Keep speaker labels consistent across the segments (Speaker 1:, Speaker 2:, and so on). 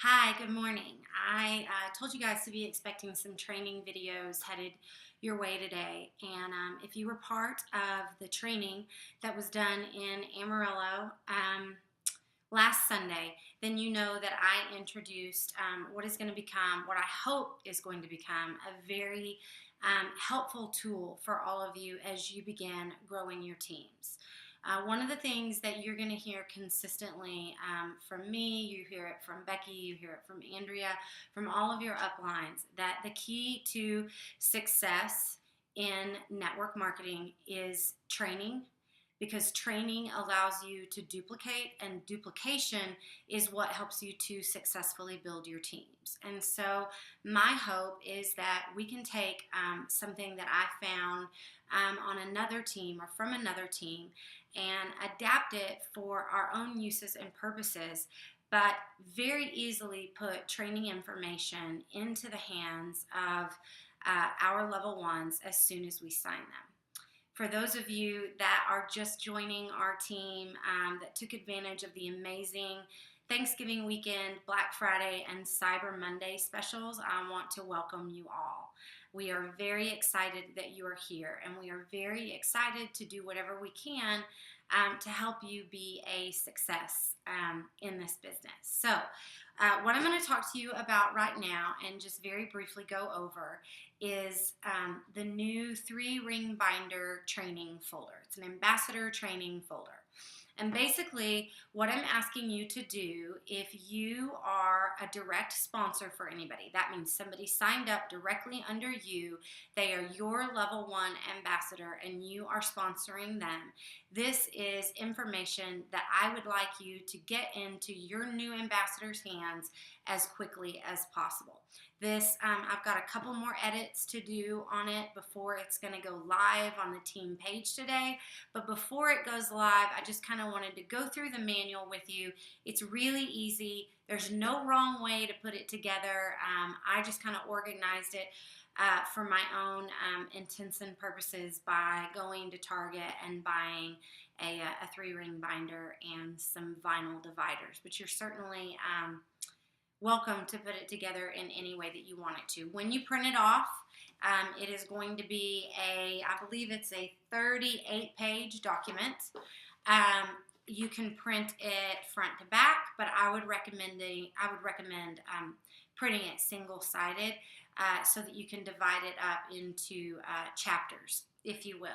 Speaker 1: Hi, good morning. I told you guys to be expecting some training videos headed your way today. And if you were part of the training that was done in Amarillo last Sunday, then you know that I introduced what is going to become, what I hope is going to become, a very helpful tool for all of you as you begin growing your teams. One of the things that you're going to hear consistently from me, you hear it from Becky, you hear it from Andrea, from all of your uplines, that the key to success in network marketing is training, because training allows you to duplicate, and duplication is what helps you to successfully build your teams. And so my hope is that we can take something that I found on another team or from another team and adapt it for our own uses and purposes, but very easily put training information into the hands of our level ones as soon as we sign them. For those of you that are just joining our team that took advantage of the amazing Thanksgiving weekend, Black Friday, and Cyber Monday specials, I want to welcome you all. We are very excited that you are here, and we are very excited to do whatever we can to help you be a success in this business. So, what I'm going to talk to you about right now and just very briefly go over is the new 3-ring binder training folder. It's an ambassador training folder. And basically, what I'm asking you to do, if you are a direct sponsor for anybody, that means somebody signed up directly under you, they are your level 1 ambassador, and you are sponsoring them. This is information that I would like you to get into your new ambassador's hands as quickly as possible. This, I've got a couple more edits to do on it before it's going to go live on the team page today. But before it goes live, I just kind of wanted to go through the manual with you. It's really easy. There's no wrong way to put it together. I just kind of organized it for my own intents and purposes by going to Target and buying a 3-ring binder and some vinyl dividers. But you're certainly welcome to put it together in any way that you want it to. When you print it off, it is going to be I believe it's a 38-page document. You can print it front to back, but I would recommend printing it single-sided so that you can divide it up into chapters, if you will.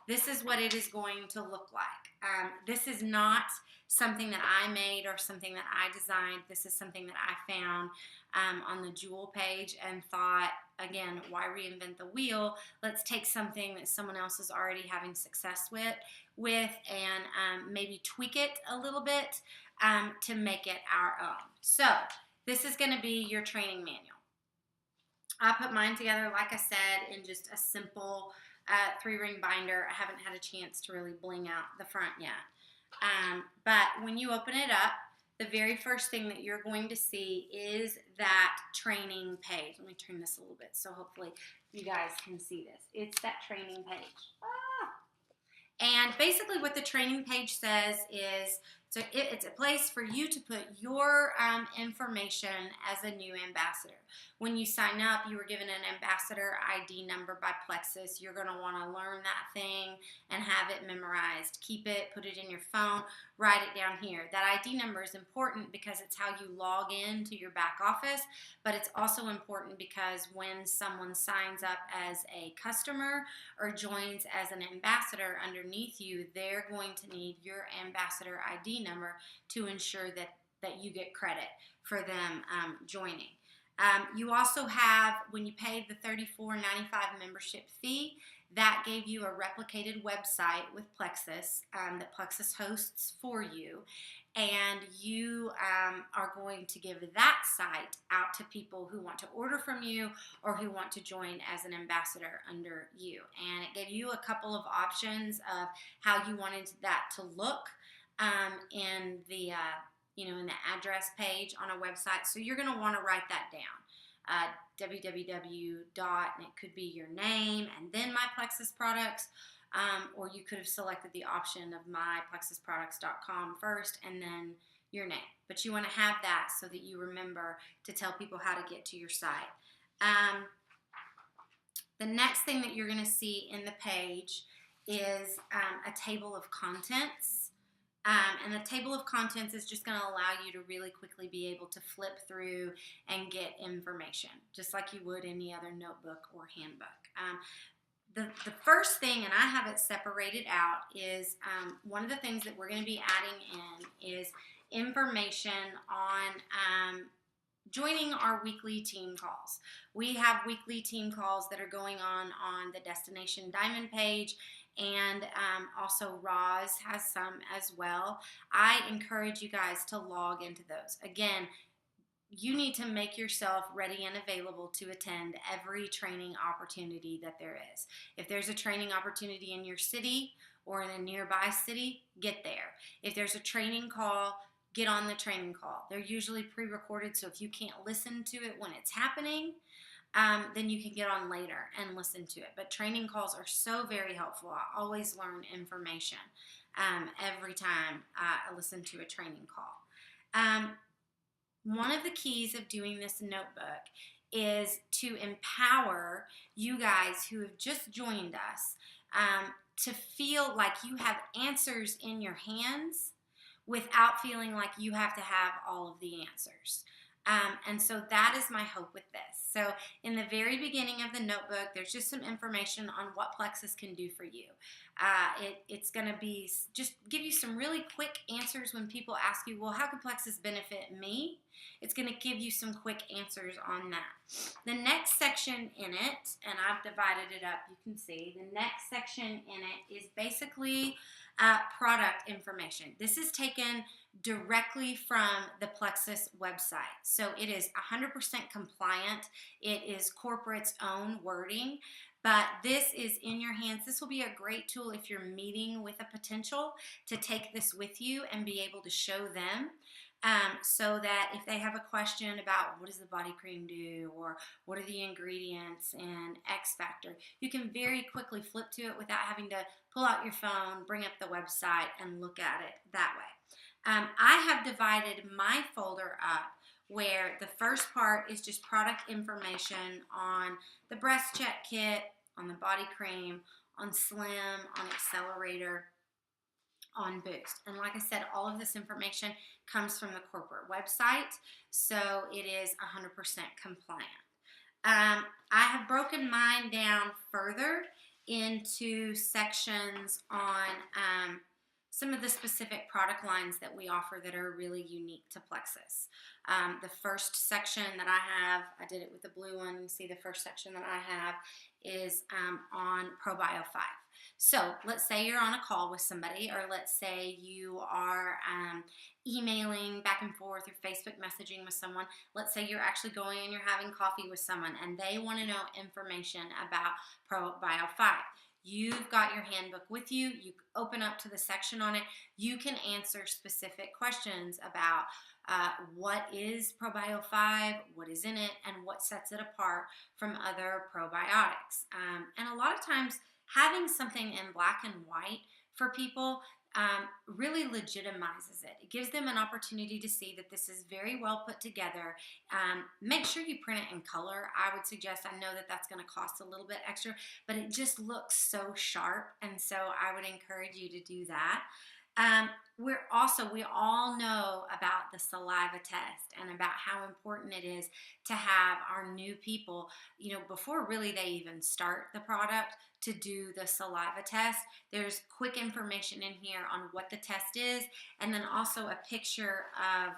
Speaker 1: This is what it is going to look like. This is not something that I made or something that I designed. This is something that I found on the Jewel page and thought, again, why reinvent the wheel? Let's take something that someone else is already having success with and maybe tweak it a little bit to make it our own. So this is going to be your training manual. I put mine together, like I said, in just a simple 3-ring binder. I haven't had a chance to really bling out the front yet. But when you open it up, the very first thing that you're going to see is that training page. Let me turn this a little bit so hopefully you guys can see this. It's that training page. And basically what the training page says is, so it's a place for you to put your information as a new ambassador. When you sign up, you were given an ambassador ID number by Plexus. You're going to want to learn that thing and have it memorized. Keep it, put it in your phone, write it down here. That ID number is important because it's how you log in to your back office, but it's also important because when someone signs up as a customer or joins as an ambassador underneath you, they're going to need your ambassador ID number to ensure that you get credit for them joining. You also have, when you paid the $34.95 membership fee, that gave you a replicated website with Plexus that Plexus hosts for you. And you are going to give that site out to people who want to order from you or who want to join as an ambassador under you. And it gave you a couple of options of how you wanted that to look in the in the address page on a website. So you're going to want to write that down. www. And it could be your name and then My Plexus Products, or you could have selected the option of myplexusproducts.com first and then your name. But you want to have that so that you remember to tell people how to get to your site. The next thing that you're going to see in the page is a table of contents. And the table of contents is just going to allow you to really quickly be able to flip through and get information, just like you would any other notebook or handbook. The first thing, and I have it separated out, is one of the things that we're going to be adding in is information on joining our weekly team calls. We have weekly team calls that are going on the Destination Diamond page, and also Roz has some as well. I encourage you guys to log into those. Again, you need to make yourself ready and available to attend every training opportunity that there is. If there's a training opportunity in your city or in a nearby city, get there. If there's a training call, get on the training call. They're usually pre-recorded, so if you can't listen to it when it's happening, then you can get on later and listen to it. But training calls are so very helpful. I always learn information every time I listen to a training call. One of the keys of doing this notebook is to empower you guys who have just joined us to feel like you have answers in your hands without feeling like you have to have all of the answers. And so that is my hope with this. So in the very beginning of the notebook, there's just some information on what Plexus can do for you. It's going to be just give you some really quick answers when people ask you, well, how could Plexus benefit me? It's going to give you some quick answers on that. The next section in it, and I've divided it up, you can see, the next section in it is basically product information. This is taken directly from the Plexus website. So it is 100% compliant. It is corporate's own wording, but this is in your hands. This will be a great tool if you're meeting with a potential to take this with you and be able to show them. So that if they have a question about what does the body cream do or what are the ingredients and X Factor, you can very quickly flip to it without having to pull out your phone, bring up the website, and look at it that way. I have divided my folder up where the first part is just product information on the breast check kit, on the body cream, on Slim, on Accelerator, on Boost. And like I said, all of this information comes from the corporate website, so it is 100% compliant. I have broken mine down further into sections on some of the specific product lines that we offer that are really unique to Plexus. The first section that I have, I did it with the blue one. You see the first section that I have is on ProBio 5. So let's say you're on a call with somebody, or let's say you are emailing back and forth or Facebook messaging with someone. Let's say you're actually going and you're having coffee with someone and they want to know information about ProBio 5. You've got your handbook with you. You open up to the section on it. You can answer specific questions about what is ProBio 5, what is in it, and what sets it apart from other probiotics. And a lot of times, having something in black and white for people really legitimizes it. It gives them an opportunity to see that this is very well put together. Make sure you print it in color. I would suggest, I know that that's going to cost a little bit extra, but it just looks so sharp, and so I would encourage you to do that. We all know about the saliva test and about how important it is to have our new people, before really they even start the product, to do the saliva test. There's quick information in here on what the test is, and then also a picture of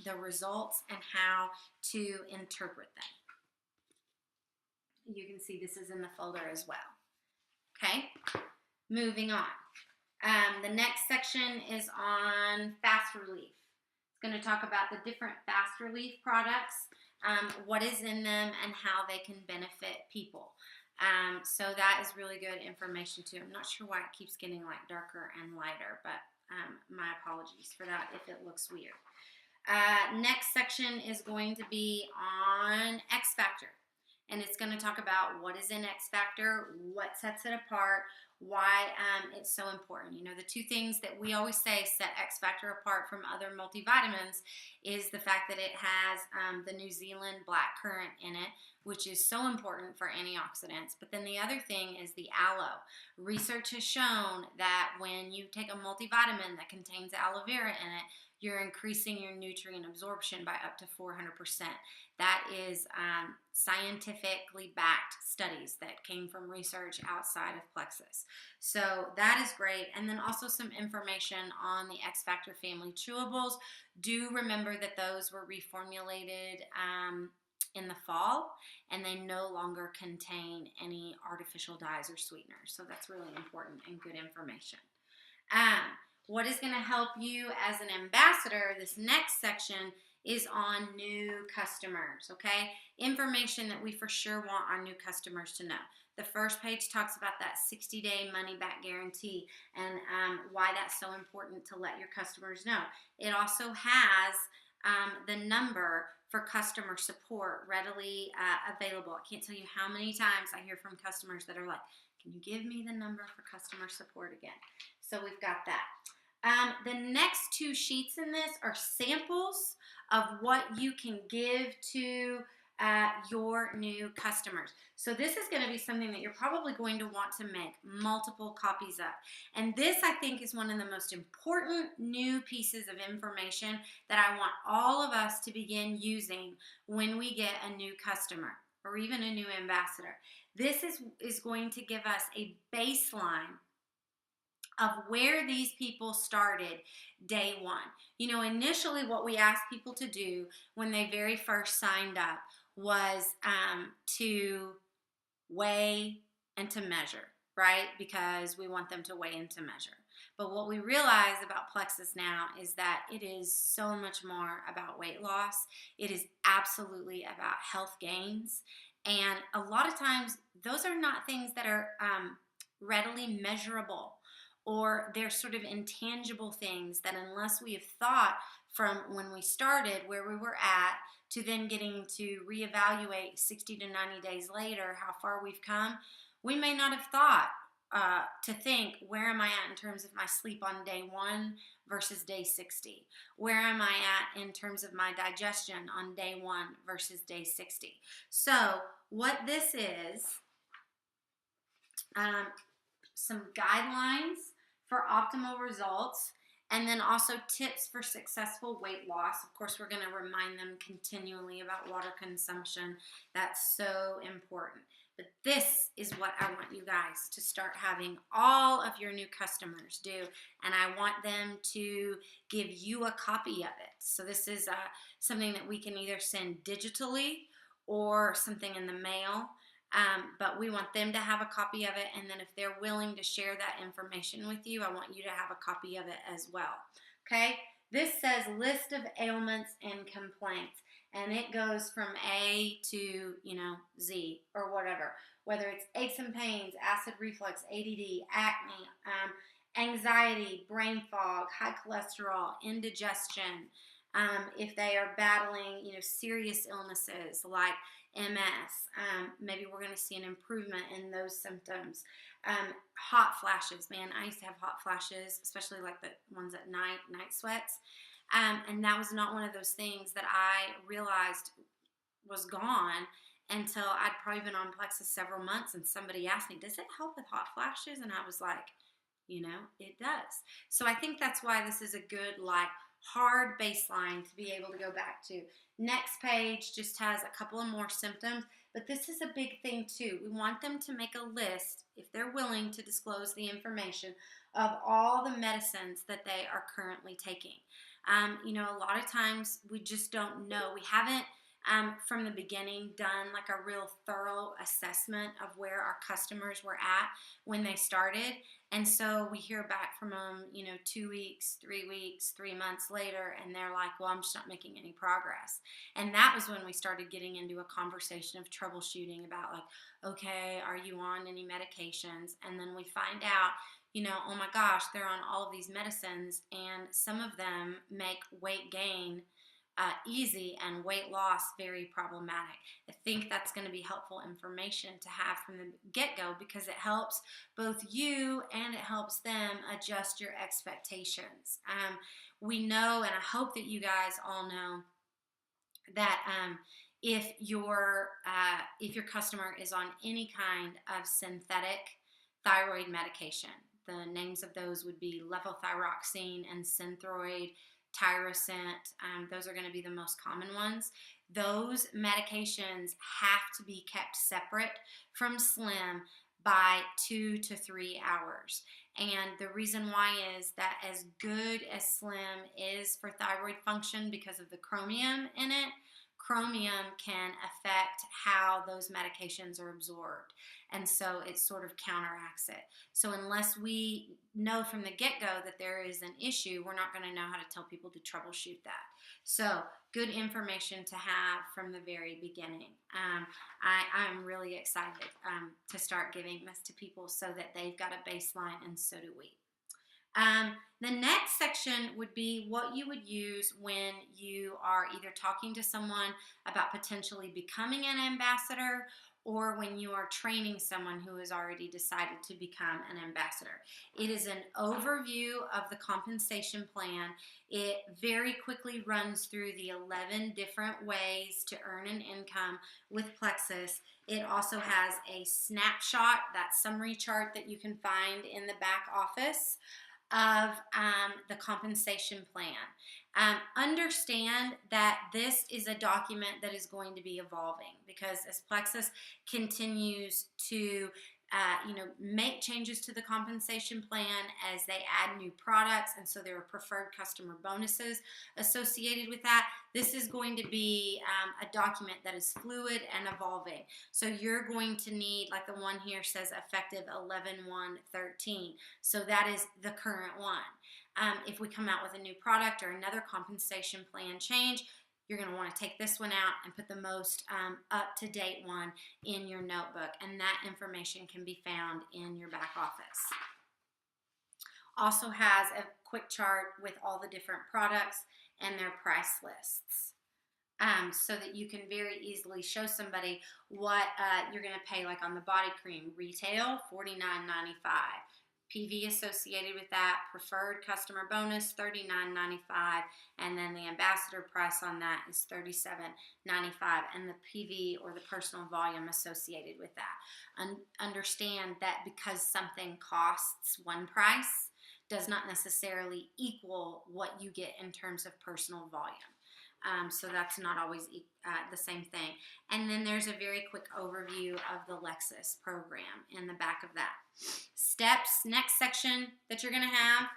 Speaker 1: the results and how to interpret them. You can see this is in the folder as well. Okay, moving on. The next section is on fast relief. It's going to talk about the different fast relief products, what is in them, and how they can benefit people. So that is really good information too. I'm not sure why it keeps getting like darker and lighter, but my apologies for that if it looks weird. Next section is going to be on X Factor. and it's going to talk about what is in X Factor, what sets it apart, why it's so important. You know, the two things that we always say set X Factor apart from other multivitamins is the fact that it has the New Zealand blackcurrant in it, which is so important for antioxidants. But then the other thing is the aloe. Research has shown that when you take a multivitamin that contains aloe vera in it, you're increasing your nutrient absorption by up to 400%. That is scientifically backed studies that came from research outside of Plexus. So that is great. And then also some information on the X Factor family chewables. Do remember that those were reformulated in the fall, and they no longer contain any artificial dyes or sweeteners. So that's really important and good information. What is going to help you as an ambassador, this next section, is on new customers, okay? Information that we for sure want our new customers to know. The first page talks about that 60-day money-back guarantee and why that's so important to let your customers know. It also has the number for customer support readily available. I can't tell you how many times I hear from customers that are like, can you give me the number for customer support again? So we've got that. The next two sheets in this are samples of what you can give to your new customers. So this is going to be something that you're probably going to want to make multiple copies of. And this, I think, is one of the most important new pieces of information that I want all of us to begin using when we get a new customer or even a new ambassador. This is going to give us a baseline of where these people started day one. You know, initially what we asked people to do when they very first signed up was to weigh and to measure, right? Because we want them to weigh and to measure. But what we realize about Plexus now is that it is so much more about weight loss. It is absolutely about health gains. And a lot of times those are not things that are readily measurable, or they're sort of intangible things that unless we have thought from when we started where we were at to then getting to reevaluate 60 to 90 days later how far we've come, we may not have thought to think, where am I at in terms of my sleep on day 1 versus day 60? Where am I at in terms of my digestion on day 1 versus day 60? So what this is, some guidelines for optimal results, and then also tips for successful weight loss. Of course, we're going to remind them continually about water consumption. That's so important. But this is what I want you guys to start having all of your new customers do, and I want them to give you a copy of it. So this is something that we can either send digitally or something in the mail. But we want them to have a copy of it, and then if they're willing to share that information with you, I want you to have a copy of it as well. Okay? This says list of ailments and complaints, and it goes from A to, Z or whatever. Whether it's aches and pains, acid reflux, ADD, acne, anxiety, brain fog, high cholesterol, indigestion. If they are battling, serious illnesses like MS, maybe we're going to see an improvement in those symptoms. Hot flashes, man, I used to have hot flashes, especially like the ones at night sweats, and that was not one of those things that I realized was gone until I'd probably been on Plexus several months, and somebody asked me, does it help with hot flashes? And I was like, it does. So I think that's why this is a good, hard baseline to be able to go back to. Next page just has a couple of more symptoms, but this is a big thing too. We want them to make a list, if they're willing to disclose the information, of all the medicines that they are currently taking. A lot of times we just don't know. We haven't from the beginning done a real thorough assessment of where our customers were at when they started, and so we hear back from them 2 weeks, 3 weeks, 3 months later, and they're like, well, I'm just not making any progress. And that was when we started getting into a conversation of troubleshooting about okay, are you on any medications? And then we find out, oh my gosh, they're on all of these medicines, and some of them make weight gain easy and weight loss very problematic. I think that's going to be helpful information to have from the get-go, because it helps both you and it helps them adjust your expectations. We know, and I hope that you guys all know, that if your customer is on any kind of synthetic thyroid medication, the names of those would be levothyroxine and Synthroid, Tirosint. Those are going to be the most common ones. Those medications have to be kept separate from Slim by 2 to 3 hours. And the reason why is that, as good as Slim is for thyroid function because of the chromium in it, chromium can affect how those medications are absorbed. And so it sort of counteracts it. So unless we know from the get-go that there is an issue, we're not going to know how to tell people to troubleshoot that. So good information to have from the very beginning. I'm really excited to start giving this to people so that they've got a baseline, and so do we. The next section would be what you would use when you are either talking to someone about potentially becoming an ambassador, or when you are training someone who has already decided to become an ambassador. It is an overview of the compensation plan. It very quickly runs through the 11 different ways to earn an income with Plexus. It also has a snapshot, that summary chart that you can find in the back office, of the compensation plan. Understand that this is a document that is going to be evolving, because as Plexus continues to make changes to the compensation plan, as they add new products, and so there are preferred customer bonuses associated with that. This is going to be a document that is fluid and evolving. So you're going to need, like the one here says, effective 11/1/13. So that is the current one. If we come out with a new product or another compensation plan change, you're going to want to take this one out and put the most up-to-date one in your notebook, and that information can be found in your back office. Also has a quick chart with all the different products and their price lists, so that you can very easily show somebody what you're going to pay. Like on the body cream, retail $49.95. PV associated with that, preferred customer bonus $39.95, and then the ambassador price on that is $37.95, and the PV or the personal volume associated with that. Understand that because something costs one price does not necessarily equal what you get in terms of personal volume. So that's not always the same thing. And then there's a very quick overview of the Lexus program in the back of that. Steps, next section that you're going to have,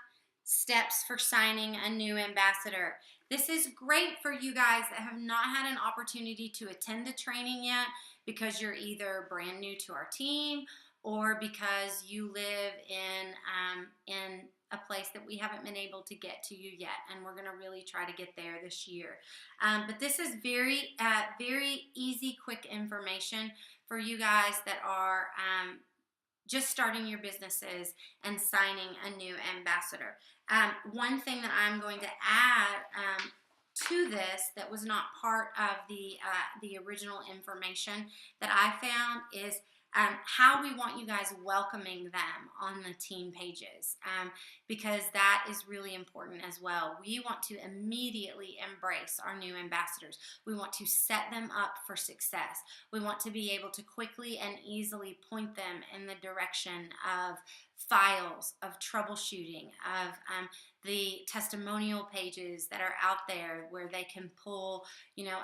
Speaker 1: steps for signing a new ambassador. This is great for you guys that have not had an opportunity to attend the training yet, because you're either brand new to our team, or because you live in a place that we haven't been able to get to you yet, and we're going to really try to get there this year. But this is very easy, quick information for you guys that are just starting your businesses and signing a new ambassador. One thing that I'm going to add to this that was not part of the original information that I found is how we want you guys welcoming them on the team pages, because that is really important as well. We want to immediately embrace our new ambassadors. We want to set them up for success. We want to be able to quickly and easily point them in the direction of files, of troubleshooting, of the testimonial pages that are out there, where they can pull,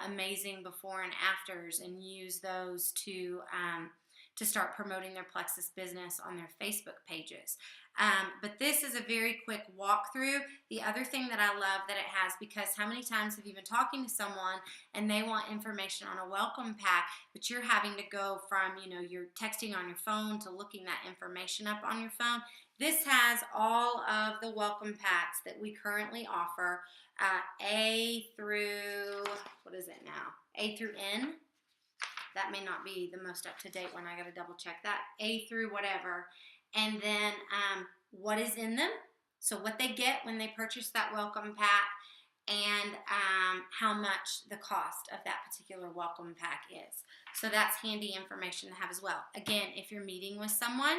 Speaker 1: amazing before and afters and use those to start promoting their Plexus business on their Facebook pages. But this is a very quick walkthrough. The other thing that I love that it has, because how many times have you been talking to someone and they want information on a welcome pack, but you're having to go from, you're texting on your phone to looking that information up on your phone. This has all of the welcome packs that we currently offer, A through, what is it now? A through N. That may not be the most up-to-date one. I got to double check that. A through whatever. And then what is in them. So what they get when they purchase that welcome pack. and how much the cost of that particular welcome pack is. So that's handy information to have as well. Again, if you're meeting with someone,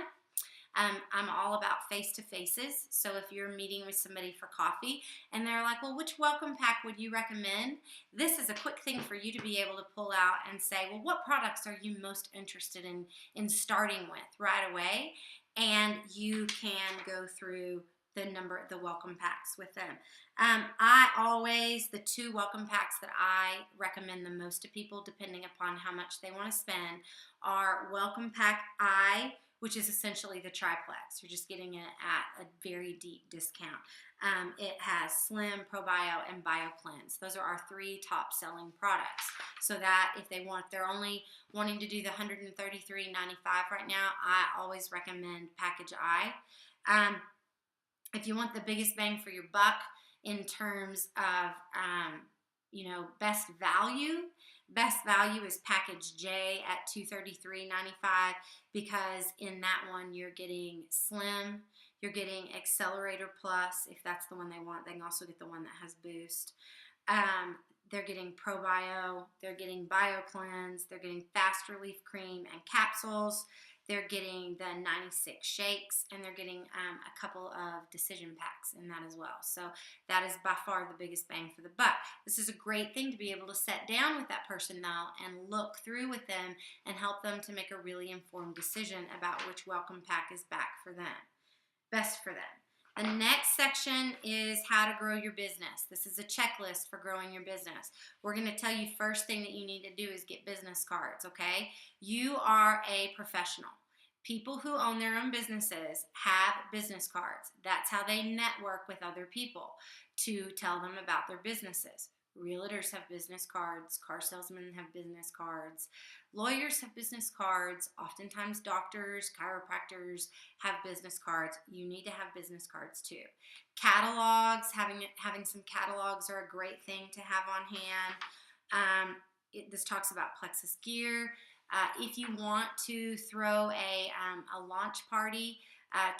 Speaker 1: I'm all about face-to-faces. So if you're meeting with somebody for coffee and they're like, well, which welcome pack would you recommend? This is a quick thing for you to be able to pull out and say, well, what products are you most interested in starting with right away? And you can go through the welcome packs with them. The 2 welcome packs that I recommend the most to people, depending upon how much they want to spend, are Welcome Pack I, which is essentially the triplex. You're just getting it at a very deep discount. It has Slim, ProBio, and BioCleanse. Those are our 3 top selling products. So that if they're only wanting to do the $133.95 right now, I always recommend Package I. If you want the biggest bang for your buck in terms of, best value is Package J at $233.95, because in that one you're getting Slim, you're getting Accelerator Plus. If that's the one they want, they can also get the one that has Boost. They're getting ProBio, they're getting BioCleanse, they're getting Fast Relief Cream and capsules. They're getting the 96 shakes, and they're getting a couple of decision packs in that as well. So that is by far the biggest bang for the buck. This is a great thing to be able to sit down with that person though and look through with them and help them to make a really informed decision about which welcome pack is best for them. The next section is how to grow your business. This is a checklist for growing your business. We're going to tell you first thing that you need to do is get business cards, okay? You are a professional. People who own their own businesses have business cards. That's how they network with other people to tell them about their businesses. Realtors have business cards. Car salesmen have business cards. Lawyers have business cards. Oftentimes doctors, chiropractors have business cards. You need to have business cards too. Catalogs, having some catalogs are a great thing to have on hand. This talks about Plexus gear. If you want to throw a launch party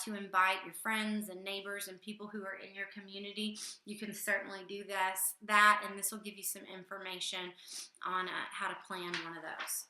Speaker 1: to invite your friends and neighbors and people who are in your community, you can certainly do that, and this will give you some information on how to plan one of those.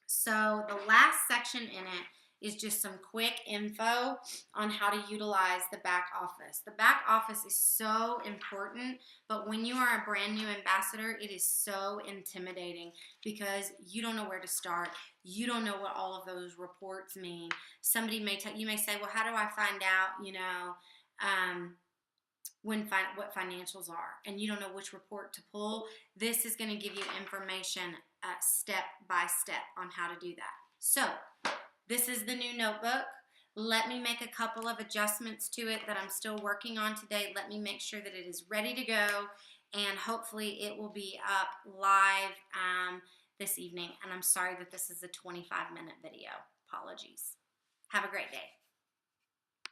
Speaker 1: So the last section in it is just some quick info on how to utilize the back office. The back office is so important, but when you are a brand new ambassador, it is so intimidating because you don't know where to start. You don't know what all of those reports mean. Somebody you may say, well, how do I find out, what financials are, and you don't know which report to pull. This is going to give you information step by step on how to do that. So this is the new notebook. Let me make a couple of adjustments to it that I'm still working on today. Let me make sure that it is ready to go, and hopefully it will be up live this evening. And I'm sorry that this is a 25-minute video. Apologies. Have a great day.